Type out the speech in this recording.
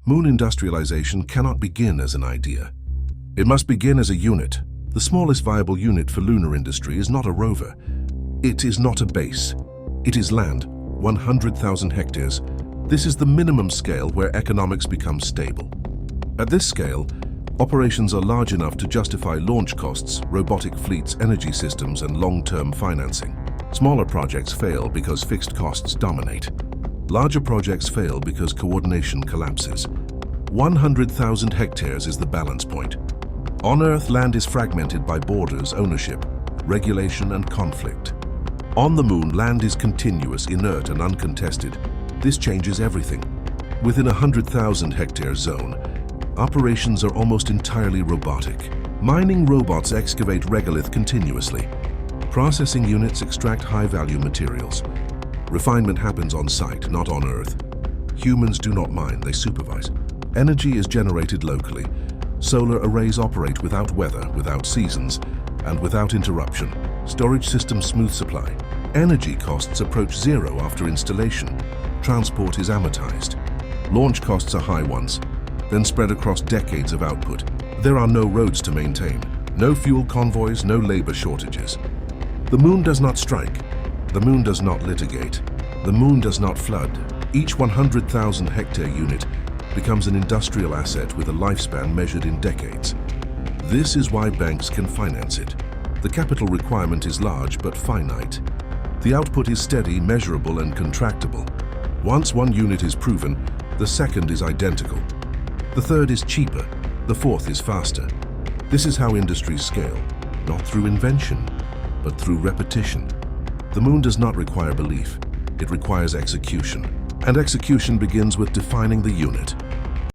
Moon industrialization cannot begin as an idea. It must begin as a unit. The smallest viable unit for lunar industry is not a rover. It is not a base. It is land, 100,000 hectares. This is the minimum scale where economics become stable. At this scale, operations are large enough to justify launch costs, robotic fleets, energy systems, and long-term financing. Smaller projects fail because fixed costs dominate. Larger projects fail because coordination collapses. 100,000 hectares is the balance point. On Earth, land is fragmented by borders, ownership, regulation, and conflict. On the Moon, land is continuous, inert, and uncontested. This changes everything. Within a 100,000 hectare zone, operations are almost entirely robotic. Mining robots excavate regolith continuously. Processing units extract high-value materials. Refinement happens on site, not on Earth. Humans do not mine, they supervise. Energy is generated locally. Solar arrays operate without weather, without seasons, and without interruption. Storage systems smooth supply. Energy costs approach zero after installation. Transport is amortized. Launch costs are high once, then spread across decades of output. There are no roads to maintain, no fuel convoys, no labor shortages. The Moon does not strike. The Moon does not litigate. The Moon does not flood. Each 100,000 hectare unit becomes an industrial asset with a lifespan measured in decades. This is why banks can finance it. The capital requirement is large but finite. The output is steady, measurable, and contractible. Once one unit is proven, the second is identical. The third is cheaper. The fourth is faster. This is how industries scale, not through invention, but through repetition. The Moon does not require belief. It requires execution. And execution begins with defining the unit.